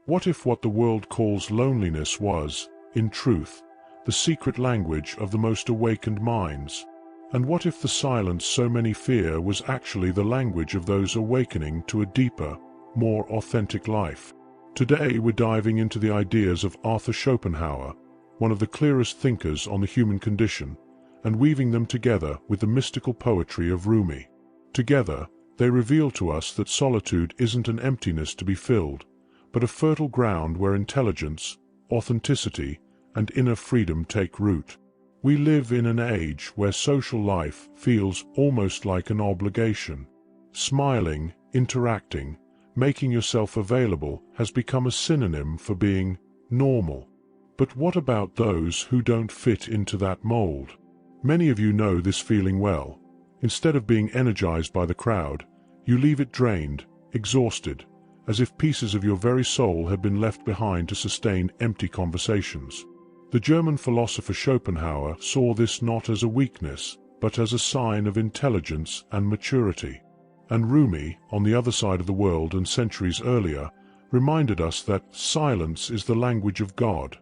What if what the world calls loneliness was, in truth, the secret language of the most awakened minds? And what if the silence so many fear was actually the language of those awakening to a deeper, more authentic life? Today we're diving into the ideas of Arthur Schopenhauer, one of the clearest thinkers on the human condition, and weaving them together with the mystical poetry of Rumi. Together, they reveal to us that solitude isn't an emptiness to be filled, but a fertile ground where intelligence, authenticity, and inner freedom take root. We live in an age where social life feels almost like an obligation. Smiling, interacting, making yourself available has become a synonym for being normal. But what about those who don't fit into that mold? Many of you know this feeling well. Instead of being energized by the crowd, you leave it drained, exhausted, as if pieces of your very soul had been left behind to sustain empty conversations. The German philosopher Schopenhauer saw this not as a weakness, but as a sign of intelligence and maturity. And Rumi, on the other side of the world and centuries earlier, reminded us that silence is the language of God.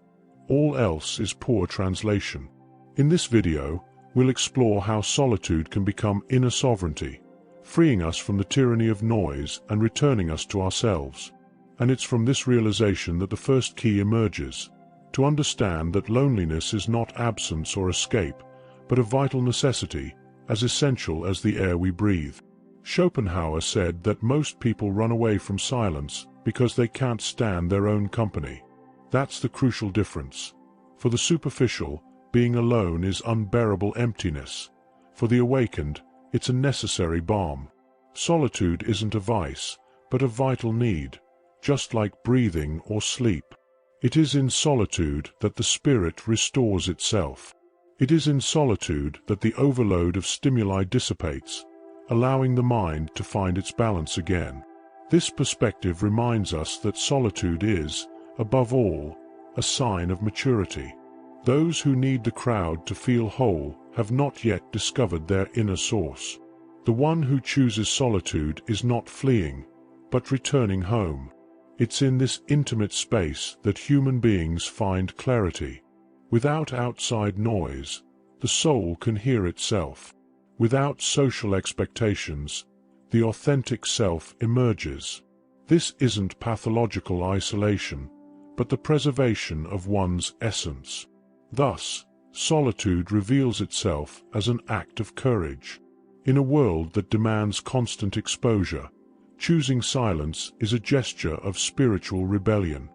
All else is poor translation. In this video, we'll explore how solitude can become inner sovereignty, freeing us from the tyranny of noise and returning us to ourselves. And it's from this realization that the first key emerges: to understand that loneliness is not absence or escape, but a vital necessity, as essential as the air we breathe. Schopenhauer said that most people run away from silence because they can't stand their own company. That's the crucial difference. For the superficial, being alone is unbearable emptiness. For the awakened, it's a necessary balm. Solitude isn't a vice, but a vital need, just like breathing or sleep. It is in solitude that the spirit restores itself. It is in solitude that the overload of stimuli dissipates, allowing the mind to find its balance again. This perspective reminds us that solitude is, above all, a sign of maturity. Those who need the crowd to feel whole have not yet discovered their inner source. The one who chooses solitude is not fleeing, but returning home. It's in this intimate space that human beings find clarity. Without outside noise, the soul can hear itself. Without social expectations, the authentic self emerges. This isn't pathological isolation, but the preservation of one's essence. Thus, solitude reveals itself as an act of courage. In a world that demands constant exposure, choosing silence is a gesture of spiritual rebellion.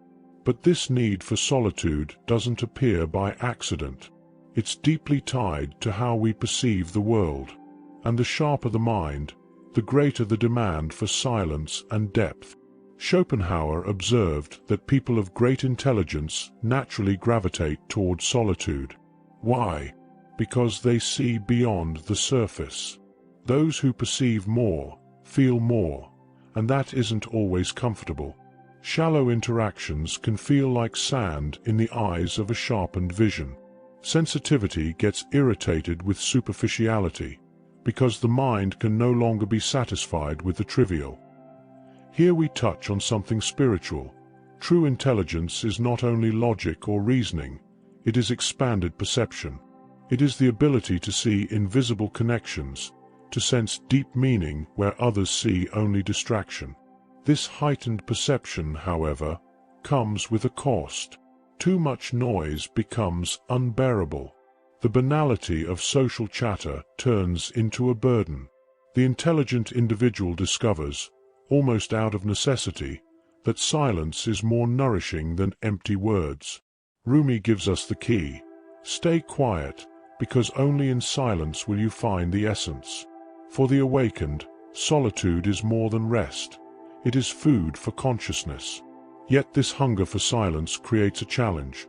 But this need for solitude doesn't appear by accident. It's deeply tied to how we perceive the world. And the sharper the mind, the greater the demand for silence and depth. Schopenhauer observed that people of great intelligence naturally gravitate toward solitude. Why? Because they see beyond the surface. Those who perceive more, feel more, and that isn't always comfortable. Shallow interactions can feel like sand in the eyes of a sharpened vision. Sensitivity gets irritated with superficiality, because the mind can no longer be satisfied with the trivial. Here we touch on something spiritual. True intelligence is not only logic or reasoning, it is expanded perception. It is the ability to see invisible connections, to sense deep meaning where others see only distraction. This heightened perception, however, comes with a cost. Too much noise becomes unbearable. The banality of social chatter turns into a burden. The intelligent individual discovers, almost out of necessity, that silence is more nourishing than empty words. Rumi gives us the key. Stay quiet, because only in silence will you find the essence. For the awakened, solitude is more than rest. It is food for consciousness. Yet this hunger for silence creates a challenge.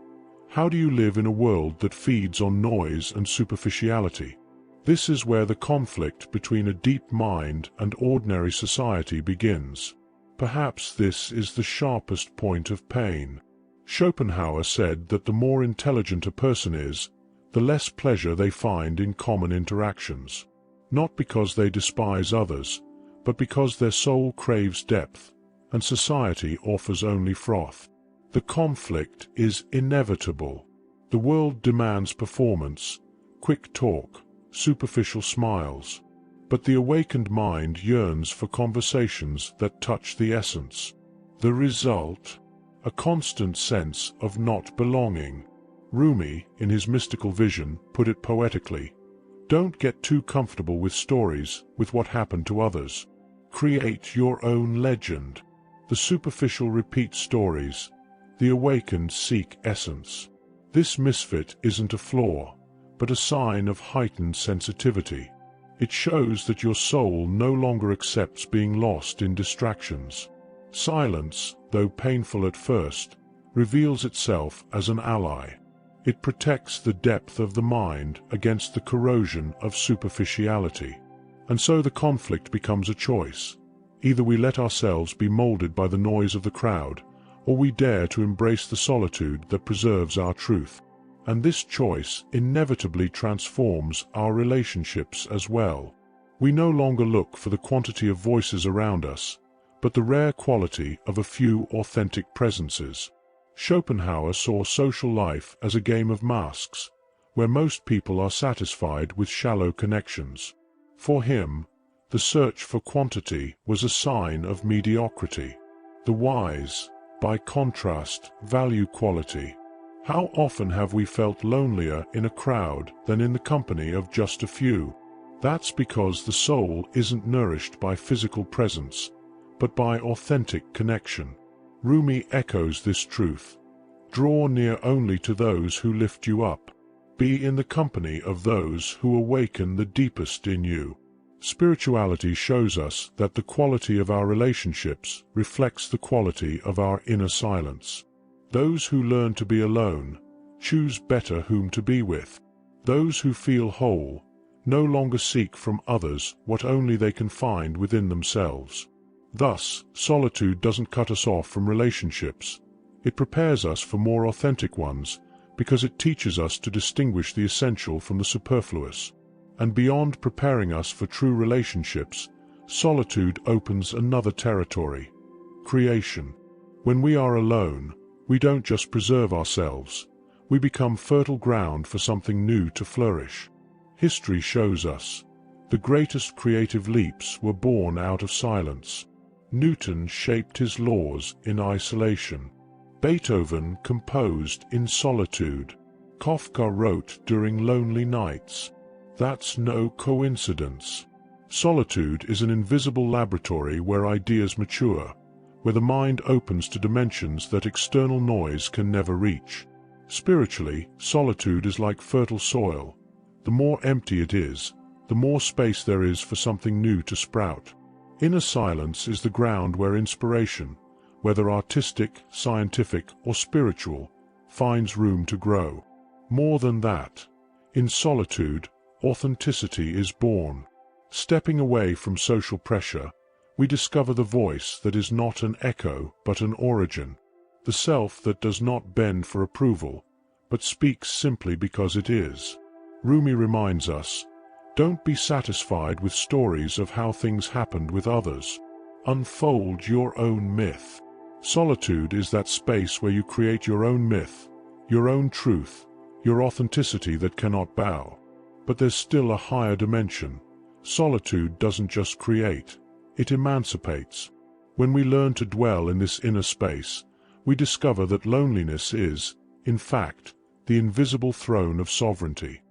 How do you live in a world that feeds on noise and superficiality? This is where the conflict between a deep mind and ordinary society begins. Perhaps this is the sharpest point of pain. Schopenhauer said that the more intelligent a person is, the less pleasure they find in common interactions. Not because they despise others, but because their soul craves depth, and society offers only froth. The conflict is inevitable. The world demands performance, quick talk, superficial smiles. But the awakened mind yearns for conversations that touch the essence. The result? A constant sense of not belonging. Rumi, in his mystical vision, put it poetically. Don't get too comfortable with stories, with what happened to others. Create your own legend. The superficial repeat stories. The awakened seek essence. This misfit isn't a flaw, but a sign of heightened sensitivity. It shows that your soul no longer accepts being lost in distractions. Silence, though painful at first, reveals itself as an ally. It protects the depth of the mind against the corrosion of superficiality. And so the conflict becomes a choice. Either we let ourselves be molded by the noise of the crowd, or we dare to embrace the solitude that preserves our truth. And this choice inevitably transforms our relationships as well. We no longer look for the quantity of voices around us, but the rare quality of a few authentic presences. Schopenhauer saw social life as a game of masks, where most people are satisfied with shallow connections. For him, the search for quantity was a sign of mediocrity. The wise, by contrast, value quality. How often have we felt lonelier in a crowd than in the company of just a few? That's because the soul isn't nourished by physical presence, but by authentic connection. Rumi echoes this truth. Draw near only to those who lift you up. Be in the company of those who awaken the deepest in you. Spirituality shows us that the quality of our relationships reflects the quality of our inner silence. Those who learn to be alone choose better whom to be with. Those who feel whole no longer seek from others what only they can find within themselves. Thus, solitude doesn't cut us off from relationships. It prepares us for more authentic ones, because it teaches us to distinguish the essential from the superfluous. And beyond preparing us for true relationships, solitude opens another territory: creation. When we are alone, we don't just preserve ourselves, we become fertile ground for something new to flourish. History shows us the greatest creative leaps were born out of silence. Newton shaped his laws in isolation. Beethoven composed in solitude. Kafka wrote during lonely nights. That's no coincidence. Solitude is an invisible laboratory where ideas mature, where the mind opens to dimensions that external noise can never reach. Spiritually, solitude is like fertile soil. The more empty it is, the more space there is for something new to sprout. Inner silence is the ground where inspiration, whether artistic, scientific, or spiritual, finds room to grow. More than that, in solitude, authenticity is born. Stepping away from social pressure, we discover the voice that is not an echo but an origin, the self that does not bend for approval, but speaks simply because it is. Rumi reminds us, don't be satisfied with stories of how things happened with others. Unfold your own myth. Solitude is that space where you create your own myth, your own truth, your authenticity that cannot bow. But there's still a higher dimension. Solitude doesn't just create, it emancipates. When we learn to dwell in this inner space, we discover that loneliness is, in fact, the invisible throne of sovereignty.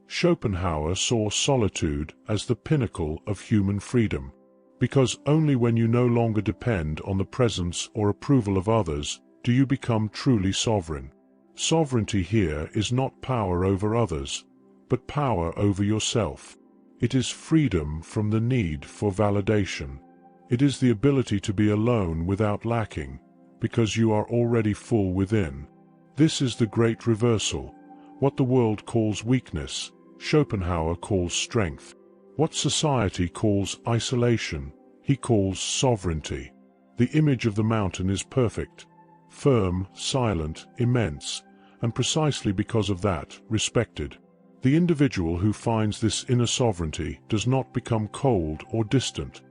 Schopenhauer saw solitude as the pinnacle of human freedom, because only when you no longer depend on the presence or approval of others do you become truly sovereign. Sovereignty here is not power over others, but power over yourself. It is freedom from the need for validation. It is the ability to be alone without lacking, because you are already full within. This is the great reversal. What the world calls weakness, Schopenhauer calls strength. What society calls isolation, he calls sovereignty. The image of the mountain is perfect, firm, silent, immense, and precisely because of that, respected. The individual who finds this inner sovereignty does not become cold or distant.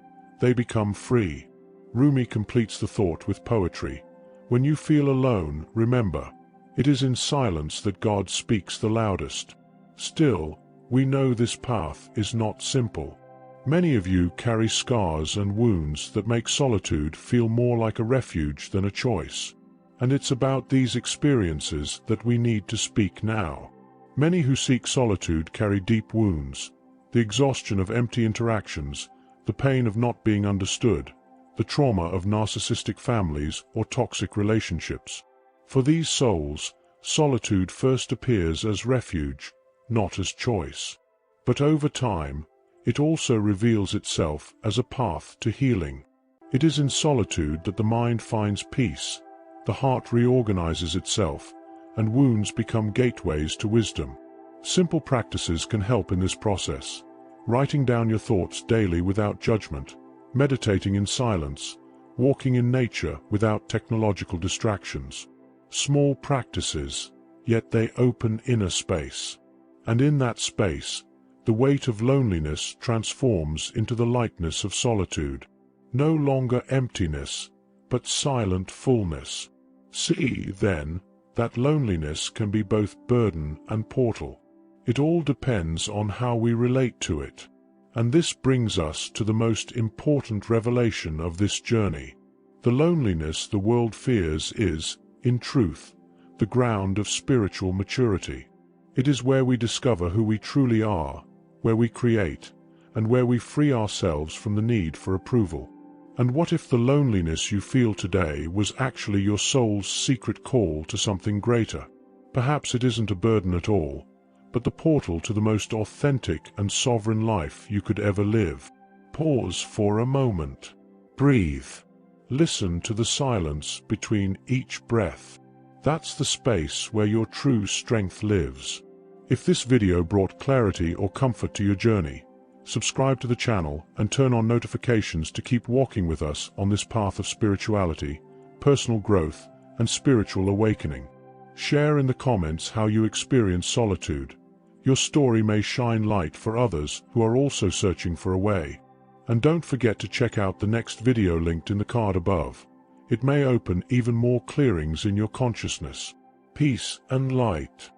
They become free. Rumi completes the thought with poetry. When you feel alone, remember, it is in silence that God speaks the loudest. Still, we know this path is not simple. Many of you carry scars and wounds that make solitude feel more like a refuge than a choice. And it's about these experiences that we need to speak now. Many who seek solitude carry deep wounds, the exhaustion of empty interactions, the pain of not being understood, the trauma of narcissistic families or toxic relationships. For these souls, solitude first appears as refuge, not as choice. But over time, it also reveals itself as a path to healing. It is in solitude that the mind finds peace, the heart reorganizes itself, and wounds become gateways to wisdom. Simple practices can help in this process. Writing down your thoughts daily without judgment, meditating in silence, walking in nature without technological distractions. Small practices, yet they open inner space. And in that space, the weight of loneliness transforms into the lightness of solitude. No longer emptiness, but silent fullness. See, then, that loneliness can be both burden and portal. It all depends on how we relate to it. And this brings us to the most important revelation of this journey. The loneliness the world fears is, in truth, the ground of spiritual maturity. It is where we discover who we truly are, where we create, and where we free ourselves from the need for approval. And what if the loneliness you feel today was actually your soul's secret call to something greater? Perhaps it isn't a burden at all, but the portal to the most authentic and sovereign life you could ever live. Pause for a moment. Breathe. Listen to the silence between each breath. That's the space where your true strength lives. If this video brought clarity or comfort to your journey, subscribe to the channel and turn on notifications to keep walking with us on this path of spirituality, personal growth, and spiritual awakening. Share in the comments how you experience solitude. Your story may shine light for others who are also searching for a way. And don't forget to check out the next video linked in the card above. It may open even more clearings in your consciousness. Peace and light.